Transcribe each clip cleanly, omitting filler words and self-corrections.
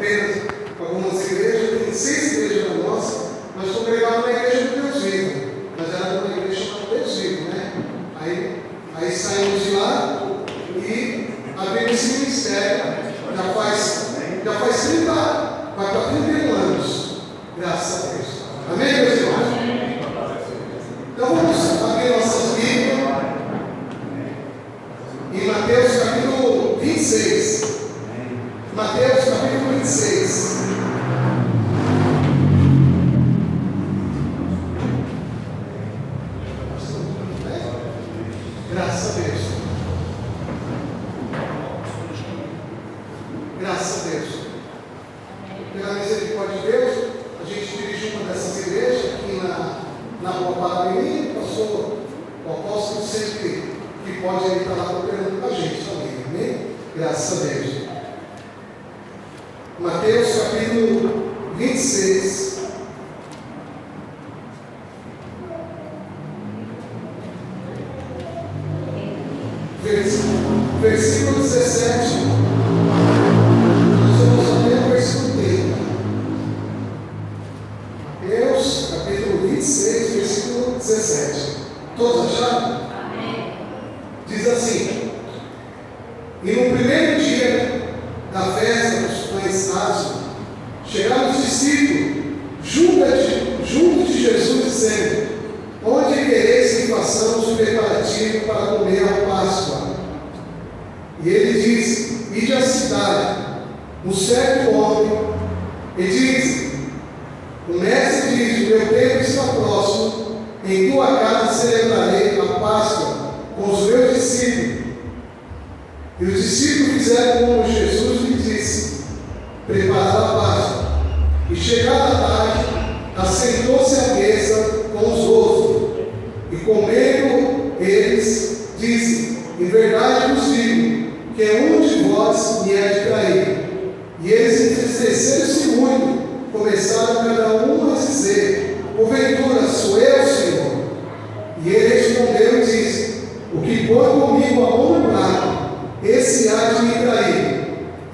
apenas algumas igrejas, tem 6 igrejas na nossa, nós congregávamos na igreja do Deus Vivo, mas era uma igreja chamada Deus Vivo, né? Aí saímos de lá e abrimos esse ministério, já faz 30, vai para 31 anos, graças a Deus. Amém, meus irmãos? Então vamos abrir nossas Bíblias em Mateus capítulo 26. Mateus capítulo 26. Graças a Deus. Graças a Deus. Pela misericórdia de Deus, a gente dirigiu uma dessas igrejas aqui na Rua Paramirim. O apóstolo sempre que pode ele estar lá cooperando com a gente também. Amém? Graças a Deus. Mateus capítulo 26. Versículo 17. Nós vamos ler o versículo 30. Mateus capítulo 26, versículo 17. Todos acharam? Amém. Diz assim: e no primeiro dia da festa dos pães asmos, chegaram os discípulos junto de Jesus, dizendo: onde quereis que façamos o preparativo para comer a Páscoa? E ele diz: ide à cidade, um certo homem, e diz: o mestre diz, o meu tempo está próximo, em tua casa celebrarei a Páscoa com os meus discípulos. E os discípulos fizeram como Jesus lhe disse: prepararam a Páscoa. E chegada a tarde, assentou-se à mesa com os outros, e comendo eles, disse: em verdade vos digo, que um de vós me é de trair. E eles, entristeceram-se muito, começaram cada um a dizer: porventura sou eu, Senhor? E ele respondeu e disse: o que põe comigo a mão no prato, esse há de me trair.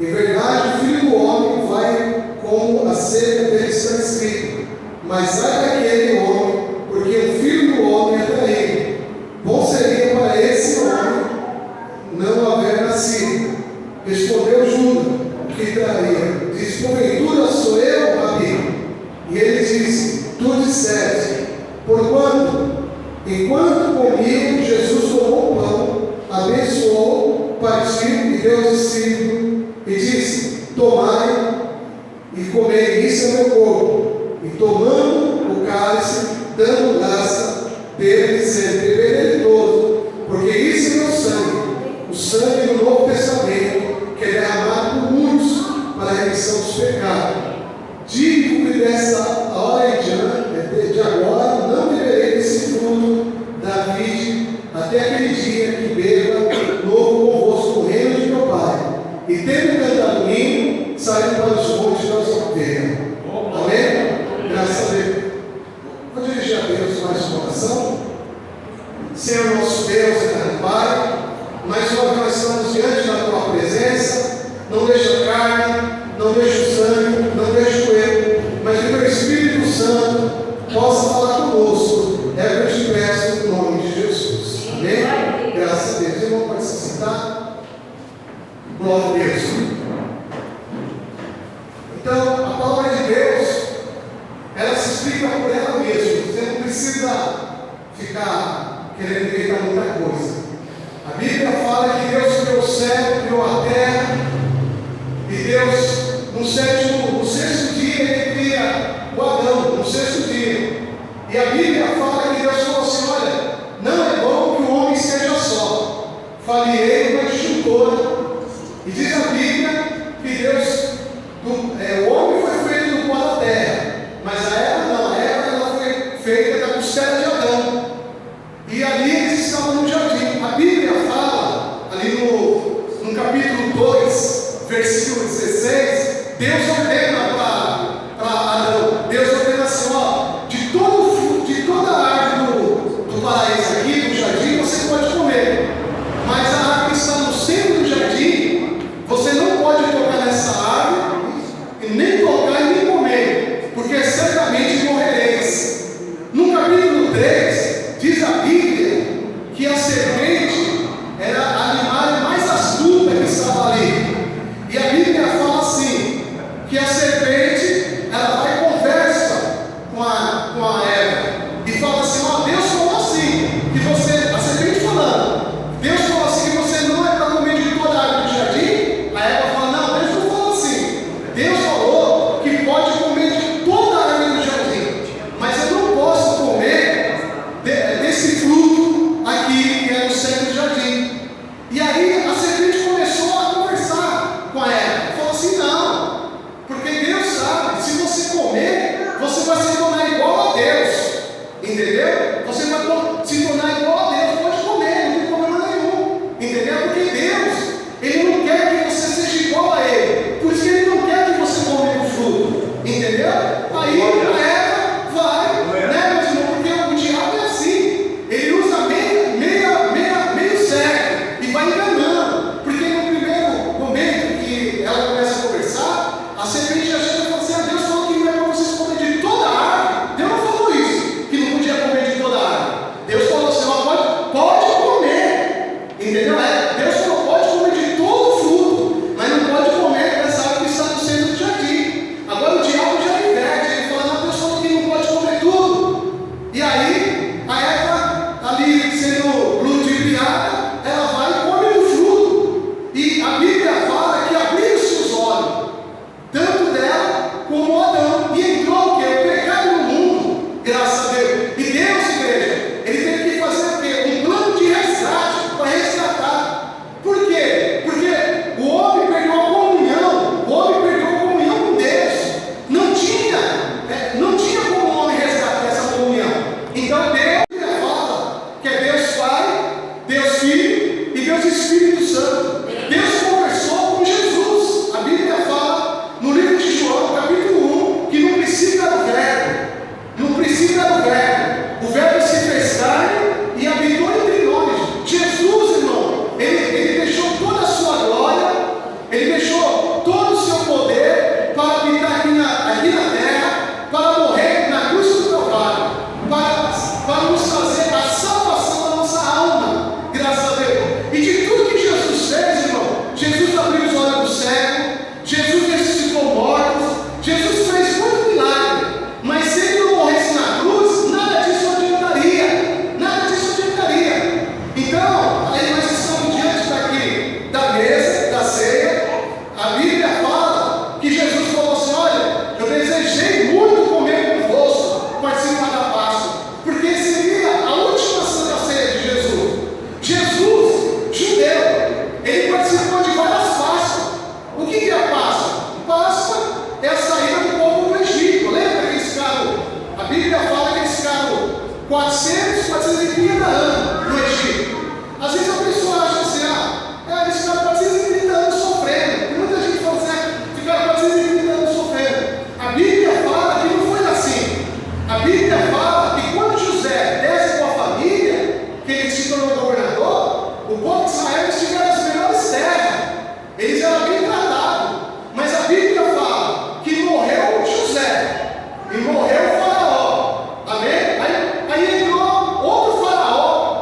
Em verdade, o Filho do Homem vai como acerca dele está escrito. Mas ai daquele homem, porque o Filho do Homem é traído. Bom seria para esse homem não haver nascido. Respondeu Judas, que traía, diz: porventura sou eu, Rabi? E ele disse: tu disseste. Porquanto, enquanto comiam, Jesus tomou o pão, abençoou, partiu e deu ao discípulo, e disse: tomai e comei, isso é meu corpo. E tomando o cálice, dando graça, dele, dizendo: beberei todo, porque isso é meu sangue, o sangue do Novo Testamento, que é derramado por muitos para a remissão dos pecados. Digo que dessa hora em diante, de agora, não beberei desse fruto da vide, até aquele dia que beba novo convosco no reino de meu Pai. E tendo cantado o hino, saíram para os montes da Salveira. Amém? Graças a Deus. Vou dirigir a Deus mais uma oração. Senhor nosso Deus, eterno Pai, mais uma vez nós estamos diante da tua presença. Não deixa a carne, não deixa o sangue, não deixa o eu, mas que o teu Espírito Santo possa falar conosco. É o que eu te peço no nome de Jesus. Amém? Graças a Deus. Irmão, pode se sentar. Glória a Deus. Então, a palavra de Deus, ela se explica por ela mesma. Você não precisa ficar querendo inventar muita coisa. A Bíblia fala que Deus criou o céu, criou a terra, e Deus, no sexto dia, Ele cria o Adão, no sexto dia. E a Bíblia fala que Deus falou assim: olha, não é bom que o homem esteja só, fale-ei uma disjuntora. E diz a Bíblia que Deus, o homem foi feito do pó da terra, mas a Eva não, a Eva ela foi feita da costela de Adão. E ali eles estavam no jardim. A Bíblia fala, ali no capítulo 2, versículo 16, Deus ordena para Adão, Deus ordena assim: ó, de toda a árvore do paraíso aqui, do jardim, você pode comer, mas a árvore que está no centro do jardim, você não pode tocar nessa árvore, e que a serpente, ela vai e conversa com a Eva e fala assim: ó, Deus falou assim, que você, a serpente falando, Deus falou assim que você não é para comer de toda a árvore do jardim. A Eva fala: não, Deus não falou assim. Deus falou que pode comer de toda a árvore do jardim, mas eu não posso comer desse fruto aqui que é no centro do jardim. E aí a serpente começou a conversar com a Eva, falou assim: não, porque Deus sabe, se você comer, você vai se tornar igual a Deus, entendeu? Você vai se tornar igual a Deus, pode comer, não tem problema nenhum, entendeu? Porque Deus, Ele não quer que você seja igual a Ele, por isso que Ele não quer que você come o fruto, entendeu? Aí a Eva vai, né, meu irmão, porque o diabo é assim, ele usa meio certo e vai enganando, porque no primeiro momento que ela começa a conversar, a serpente já chega e fala assim: ah, Deus falou que não é para vocês comer de toda a árvore. Deus não falou isso, que não podia comer de toda a árvore. Deus falou assim: ó, pode comer, entendeu? Deus falou: pode comer de todo o fruto, mas não pode comer dessa árvore que está no centro do jardim. Agora o diabo já inverte, ele fala: não, Deus falou que não pode comer tudo. E aí, a Eva, ali sendo ludibriada, ela vai e come do fruto. E a Bíblia fala que abriu-se os olhos, tanto dela como Adão, e entrou o quê? O pecado no mundo, graças a Deus. E Deus, igreja, Ele teve que fazer o quê? Um plano de resgate para resgatar. Por quê? Porque o homem perdeu a comunhão, com Deus. Não tinha como o homem resgatar essa comunhão. Então Deus fala que é Deus Pai, Deus Filho e Deus Espírito Santo. Deus conversou com Jesus. A Bíblia fala no livro de João, capítulo 1, que no princípio era o Verbo. No princípio era o Verbo. O Verbo se fez carne e habitou entre nós. Jesus, irmão, ele deixou toda a sua glória, Ele deixou todo o seu poder para habitar aqui na terra, para morrer na cruz do Calvário, para nos trazer a salvação da nossa alma, graças a Deus. E de tudo que Jesus fez, irmão, Jesus abriu os olhos do cego, Jesus ressuscitou mortos, Jesus fez muito milagre, mas se Ele não morresse na cruz, nada disso adiantaria, Então, aí nós estamos diante daqui da mesa, da ceia. A Bíblia fala que Jesus falou assim: olha, eu desejei muito comer convosco, participar da Páscoa, porque seria a última santa ceia de Jesus. Jesus, judeu, ele participou de várias Páscoas. O que é a Páscoa? Páscoa é a saída do povo do Egito. Lembra que eles ficaram? A Bíblia fala que eles ficaram 430 anos no Egito. Às vezes a pessoa acha assim: eles ficaram 430 anos sofrendo. Tem muita gente que fala assim: ficaram 430 anos sofrendo. A Bíblia fala que não foi assim. A Bíblia fala que quando José desce com a família, que ele se tornou governador, o povo de Israel, eles tiveram as melhores terras. Eles eram bem tratados. Mas a Bíblia fala que morreu José e morreu o faraó. Amém? Aí entrou outro faraó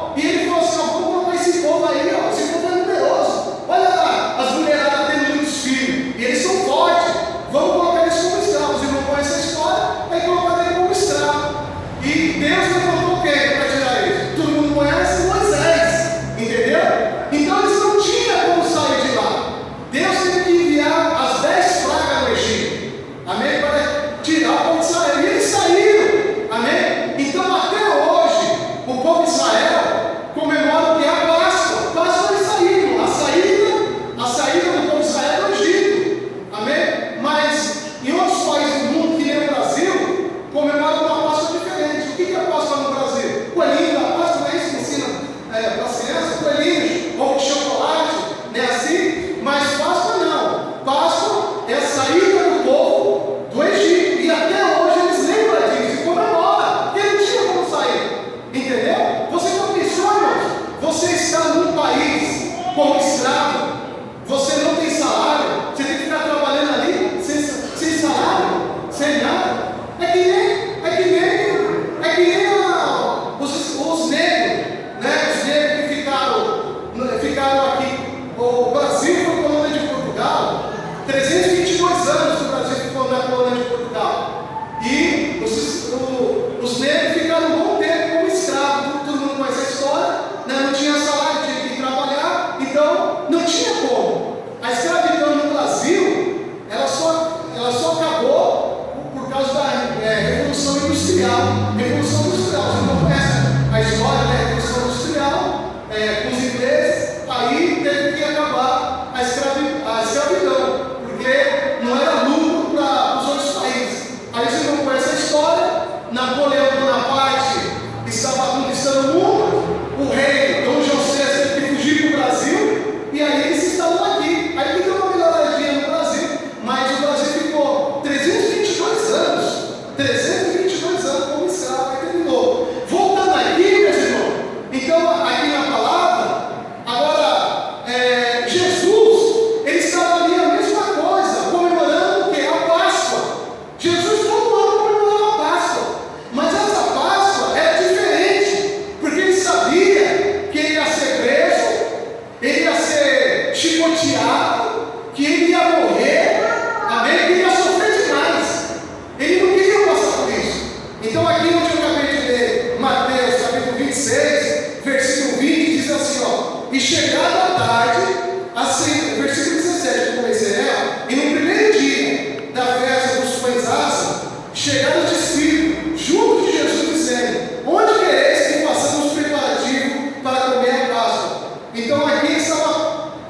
chegaram os discípulos, junto de Jesus, dizendo: onde quereis que façamos preparativo para comer a Páscoa? Então aqui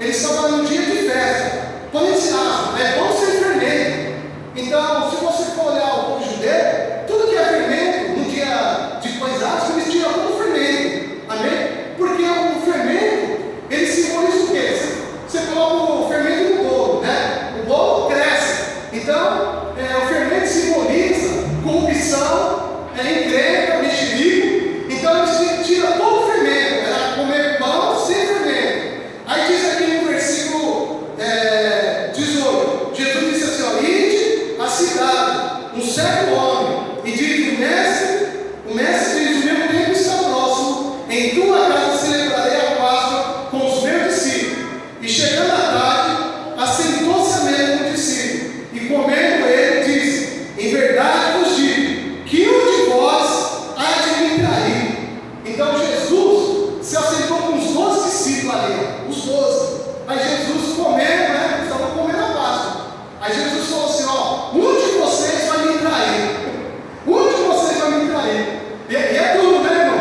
eles estavam no dia de festa. Quando eles é bom ser fermento. Então, se você for olhar o povo judeu, tudo que é fermento, no dia de pães asmos, eles tiram como fermento. Amém? Porque o fermento, ele simboliza o quê? Você coloca o fermento no bolo, né? O bolo cresce. Então, o fermento simboliza corrupção, encrenca, mexerico. Então, eles tiram todo o fermento. Era comer pão sem fermento. Aí diz aqui no versículo 18, Jesus disse assim: ó, ide à cidade, um certo homem, e diz: o mestre diz: o meu tempo está próximo, em tua casa celebrarei a Páscoa com os meus discípulos. E chegando à tarde, assentou-se à mesa com os discípulos, e comendo ele, disse: em verdade vos digo, que um de vós há de me trair. Então Jesus se assentou com os 12 discípulos ali, os 12. Aí Jesus comendo, né? Estavam comendo a Páscoa. Aí Jesus falou assim: ó, um de vocês vai me trair. Um de vocês vai me trair. E é duro, né, irmão?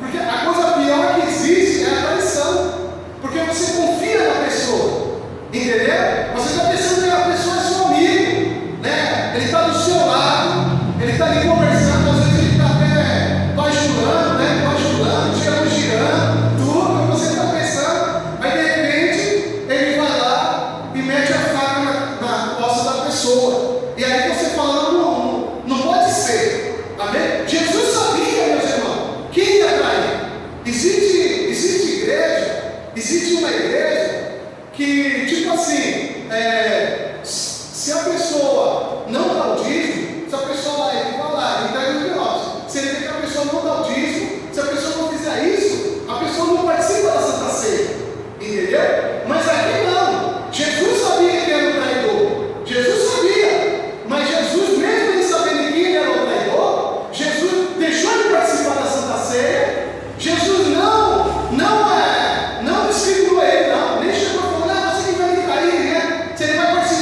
Porque a coisa pior que existe é a traição. Porque você confia na pessoa. Entendeu? Você está pensando que a pessoa é seu amigo, né? Ele está do seu lado, ele está ali conversando, às vezes ele está até bajulando, né? Bajulando, te elogiando, tudo que você está pensando. Aí de repente ele vai lá e mete a faca na costa da pessoa. E aí você fala: não pode ser. Amém? Jesus sabia, meus irmãos, quem ia trair. Existe igreja, existe uma igreja que, tipo assim, se a pessoa não dá o dízimo, se a pessoa ele vai lá, ele pega os envelopes, se ele vê que a pessoa não dá o dízimo, se a pessoa não fizer isso, a pessoa não participa da Santa Ceia. Entendeu? Mas aqui não. Jesus sabia que era o traidor. Jesus sabia. Mas Jesus, mesmo ele sabendo que ele era o traidor, Jesus deixou de participar da Santa Ceia. Jesus não discriminou ele, não. Nem chegou e falou: não, você que vai me trair, né? Você vai participar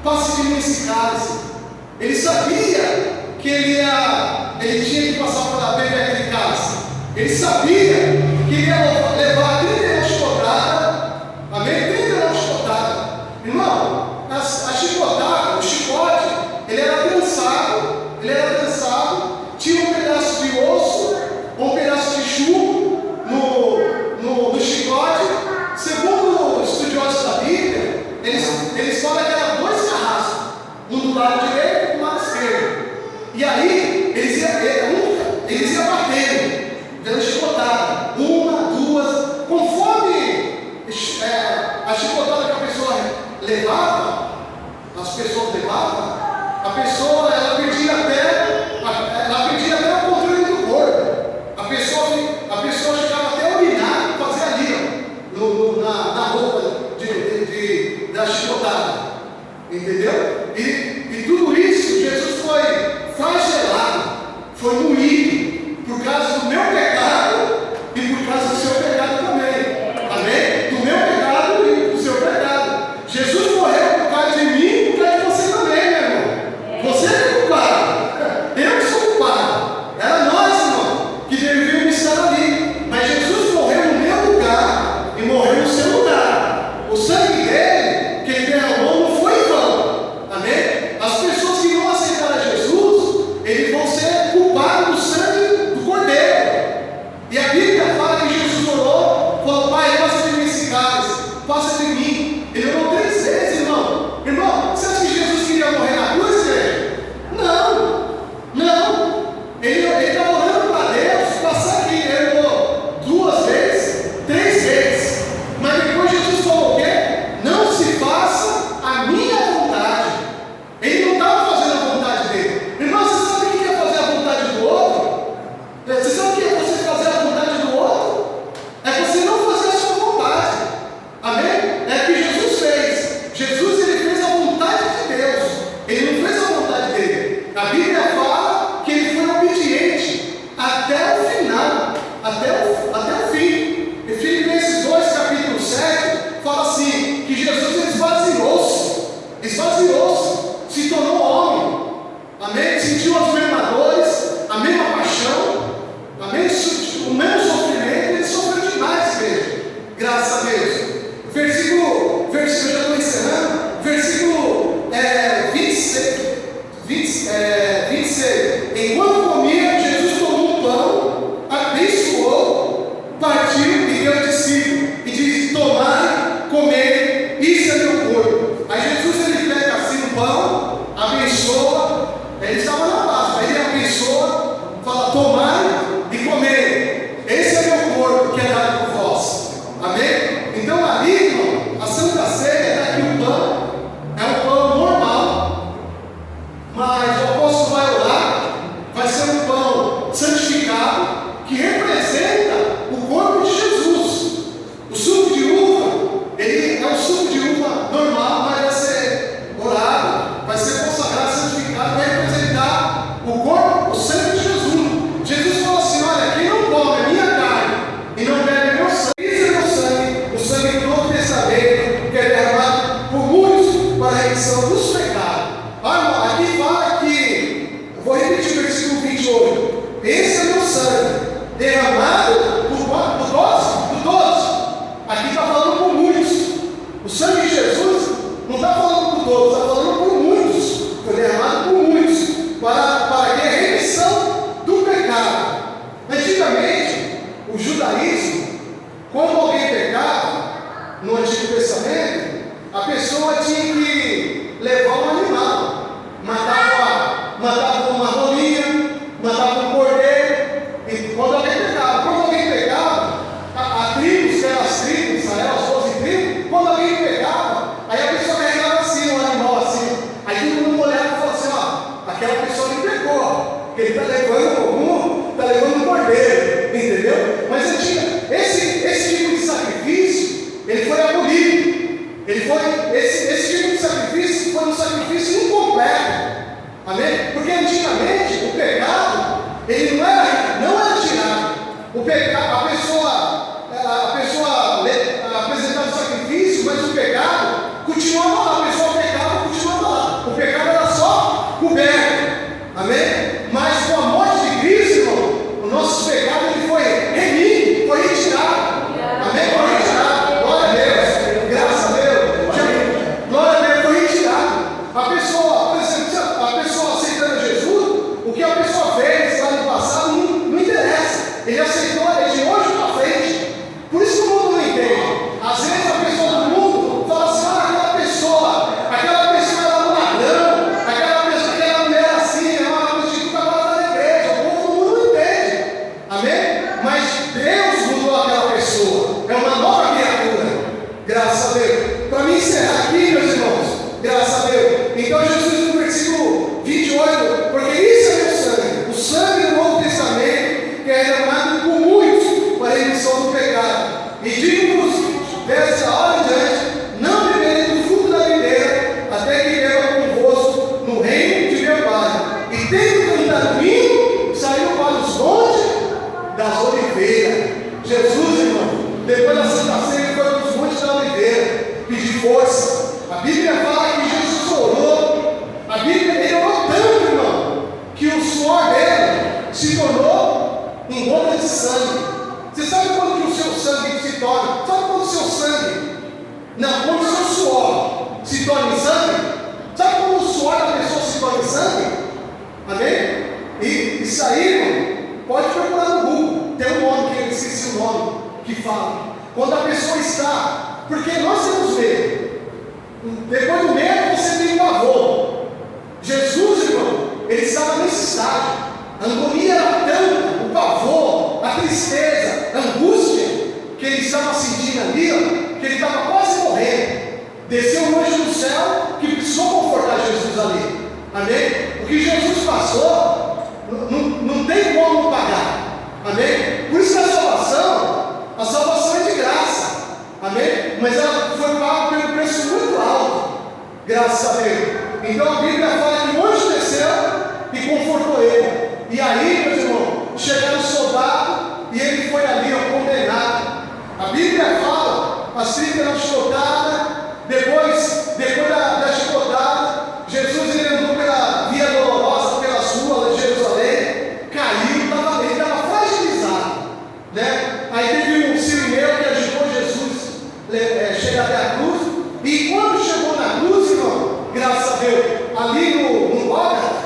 passe de mim esse cálice. Ele sabia que ele tinha que passar por beber aquele cálice. Ele sabia que ele ia levar 39 chicotadas. Amém? 39 chicotadas. Irmão, a chicotada, o chicote, ele era trançado. Tinha um pedaço de osso, um pedaço de chumbo no chicote. Segundo os estudiosos da Bíblia, eles falam que eram 2 carrascos, um do lado direito e do lado esquerdo. E aí, eles iam batendo, dando chicotada, 1, 2, conforme a chicotada que a pessoa levava, as pessoas levavam, a pessoa ela perdia até o controle do corpo. A pessoa chegava até a urinar e fazer ali, na roupa da chicotada. Entendeu? E tudo isso, Jesus foi flagelado, foi moído por causa do meu pecado e por causa do seu pecado também. Amém? Do meu pecado e do seu pecado. Jesus morreu por causa de mim e por causa de você também, meu irmão. Você é culpado. Eu que sou culpado. Era nós, irmão, que devíamos estar ali. Mas Jesus morreu no meu lugar e morreu no seu lugar. O sangue dele, que ele derramou, não foi em vão. Amém? As pessoas que não aceitaram Jesus, eles vão ser culpados do sangue do Cordeiro. E a Bíblia fala que Jesus orou, falou: Pai, passa de mim esse cálice, passa de mim. Ele orou 3 vezes, irmão. Irmão, você acha que Jesus queria morrer na cruz, igreja? Não. Ele estava orando para Deus, passar aqui. Ele orou 2 vezes, 3 vezes. Mas depois Jesus falou o quê? Não se faça a minha vontade. Ele não estava fazendo a vontade dele. Irmão, você sabe o que é fazer a vontade do outro? Você sabe o que é você fazer a vontade do outro? É você não fazer a sua vontade. Amém? É o que Jesus fez. Jesus, ele fez a vontade de Deus. Ele não fez a vontade dele. A Bíblia fala que ele foi obediente até o final, até o fim. Em Filipenses 2, capítulo 7, fala assim, que Jesus esvaziou-se, se tornou homem. Amém? Sentiu as mesmas dores, a mesma paixão, amém? O mesmo sofrimento. Ele sofreu demais, igreja. Graças a Deus. Versículo, eu já estou encerrando. Versículo 26. Enquanto comia, Jesus tomou um pão, abençoou, partiu e deu ao discípulo e disse: tomai, comei, isso é meu corpo. Aí Jesus, ele pega assim o pão, abençoa. Ele estava na paz, aí ele abençoa, fala: tomai e comei, esse é meu corpo que é dado por vós. Amém? Então ali, irmão, a Santa Ceia está aqui o pão, é um pão normal, mas o apóstolo vai orar, vai ser um pão santificado, que representa o corpo de Jesus. O suco de uva, ele é um suco de uva normal, mas vai ser orado, vai ser consagrado, santificado, vai representar o corpo, o sangue de Jesus. Jesus falou assim: olha, quem não come a minha carne e não bebe meu sangue, isso é meu sangue, o sangue do Novo Testamento, que é derramado por muitos para a remissão dos pecados. Olha, aqui fala que, vou repetir o versículo 28, esse é meu sangue, derramado por todos. Aqui está falando por muitos. O sangue de Jesus não está falando por todos, está falando por muitos. Foi derramado por muitos, para que a remissão do pecado. Antigamente, o judaísmo, quando alguém pecava, no Antigo Testamento, a pessoa tinha que levar um animal, matava uma rolinha, matava um cordeiro, e quando alguém pecava, a tribos, que eram as tribos, Israel, as 12 tribos, quando alguém pecava, aí a pessoa carregava assim, um animal assim, aí todo mundo olhava e falava assim: ó, aquela pessoa que pecou, porque ele está levando um cordeiro, entendeu? Mas esse tipo de sacrifício, ele foi abolido. Esse tipo de sacrifício foi um sacrifício incompleto. Amém? Porque antigamente o pecado, ele não era tirado. O pecado, a pessoa apresentava o sacrifício, mas o pecado continuava lá. A pessoa pecava, continuava lá. o pecado era só coberto. Amém? Mas com a morte de Cristo, irmão, o nosso pecado ele foi remido, foi retirado. Amém? Foi retirado. Glória a Deus. Graças a Deus. Glória a Deus, foi retirado. A pessoa, por exemplo, a pessoa aceitando Jesus, o que a pessoa fez lá no passado não interessa. Ele aceitou de hoje para frente. Por isso que o mundo não entende. Às vezes a pessoa do mundo fala assim: aquela pessoa era um ladrão, aquela pessoa que era mulher assim, é uma prostituta, agora está na igreja. O povo do mundo não entende. Amém? Mas Deus mudou aquela pessoa. É uma nova criatura. Graças a Deus. Para mim encerrar aqui, meus irmãos, graças a Deus. Então Jesus no versículo 28, porque isso é meu sangue, o sangue do Novo Testamento, que é derramado por muitos para a remissão do pecado. E digo-vos, dessa hora em diante, não beberei do fruto da videira, até que beba convosco no reino de meu Pai. E tendo cantado o hino, saiu para os montes das oliveiras. Jesus, irmão, depois da Santa Ceia, foi para os montes da oliveira pedir força. A Bíblia fala que Jesus orou. A Bíblia, ele orou tanto, irmão, que o suor dele se tornou em gotas de sangue. Você sabe quando que o seu sangue se torna? Sabe quando o seu sangue? Não, quando o seu suor se torna em sangue? Sabe quando o suor da pessoa se torna em sangue? Amém? E isso aí, irmão, pode procurar no Google. Tem um nome que eu esqueci o nome, que fala. Quando a pessoa está, porque nós temos medo. Depois do medo você tem o pavor. Jesus, irmão, ele estava nesse estágio. A agonia era tanta, o pavor, a tristeza, a angústia que ele estava sentindo ali, ó, que ele estava quase morrendo. Desceu um anjo do céu que precisou confortar Jesus ali. Amém? O que Jesus passou, não tem como pagar. Amém? Por isso que a salvação é de graça. Amém? Mas ela foi paga pelo preço muito alto. Graças a Deus. Então a Bíblia fala que o anjo desceu e confortou ele. E aí, meus irmãos, chegaram os soldados e ele foi ali, ó, condenado. A Bíblia fala, as 39 chicotadas, depois da chicotada, Jesus ele andou pela via dolorosa, pelas ruas de Jerusalém, caiu, estava ali, estava fragilizado, né? Aí teve um sirineu que ajudou Jesus chegar até a cruz, e quando chegou na cruz, irmão, graças a Deus, ali no Gólgota,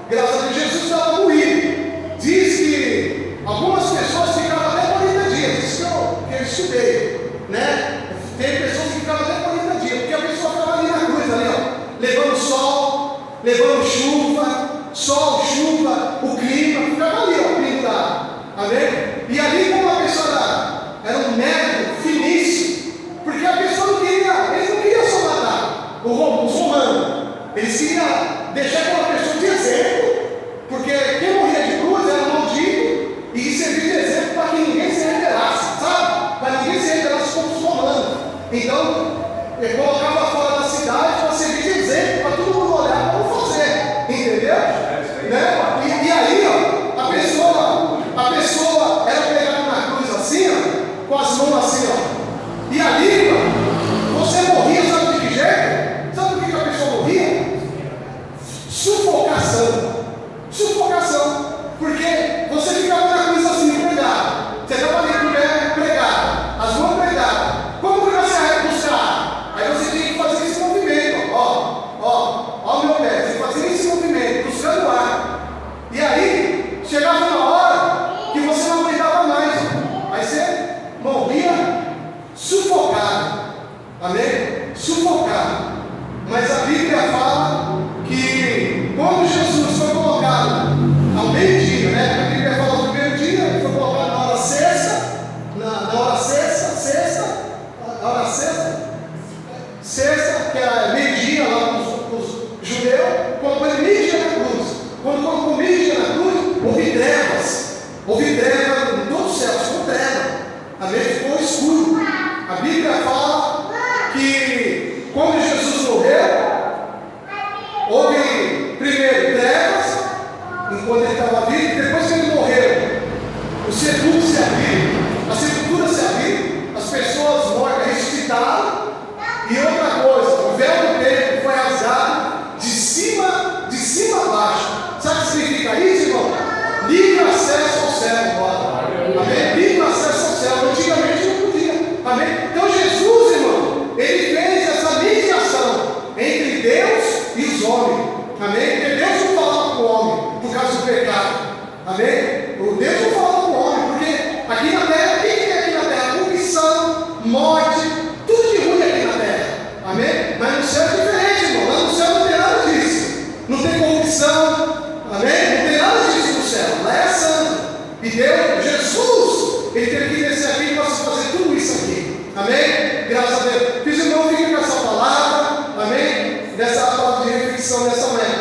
graças a Deus, Jesus estava moído. Diz que algumas pessoas ficavam até 40 dias, isso que eu estudei, né? Tem pessoas que ficavam até 40 dias, porque a pessoa ficava ali na cruz, ali, ó, levando sol, levando chuva, sol, chuva, o clima, ficava ali, ó, pendurado. Amém? E ali, como a pessoa era um médico finíssimo, porque a pessoa eles não queriam só matar os romanos, eles queriam deixar aquela pessoa de exemplo, porque quem morria de cruz era maldito e servia de exemplo para que ninguém se rebelasse, sabe? Para ninguém se rebelasse como os romanos. Então, ele colocava fora da cidade para servir de exemplo, para todo mundo olhar como fazer, entendeu? Né? E aí, ó, a pessoa era pegada na cruz assim, ó, com as mãos assim, ó. E ali, ó, você morria, sabe de que jeito? Sabe por que a pessoa morria? Sufocação. Porque você ficava na cruz assim, pregado. Você estava ali com o pé pregado, as mãos pregadas. Como que você vai buscar? Aí você tinha que fazer esse movimento, ó meu pé, você fazia esse movimento, buscando o ar. E aí, chegava uma hora que você não aguentava mais. Aí você morria sufocado. Amém? Sufocado. Mas a Bíblia fala que quando Jesus foi colocado ao meio-dia, né? A Bíblia fala do primeiro dia, ele foi colocado na hora sexta, que era meio-dia lá com os judeus, colocou ele meio-dia na cruz. Quando colocou meio-dia na cruz, houve trevas em todo o céu, ficou treva. Amém? Ficou escuro. A Bíblia fala que quando Jesus morreu, houve primeiro trevas, enquanto ele estava vivo, depois que ele morreu, os sepulcros se abriram, as sepulturas se abriram, as pessoas mortas ressuscitaram, e outra coisa, o véu do templo foi rasgado de cima de pecado. Amém? O Deus não fala com o homem, porque aqui na terra, o que tem aqui na terra? Corrupção, morte, tudo de ruim aqui na terra. Amém? Mas no céu é diferente, irmão. Lá no céu não tem nada disso. Não tem corrupção. Amém? Não tem nada disso no céu. Lá é santo. E Deus, Jesus, Ele teve que descer aqui para fazer tudo isso aqui. Amém? Graças a Deus. Que os irmãos fiquem com essa palavra. Amém? Nessa palavra de reflexão nessa manhã.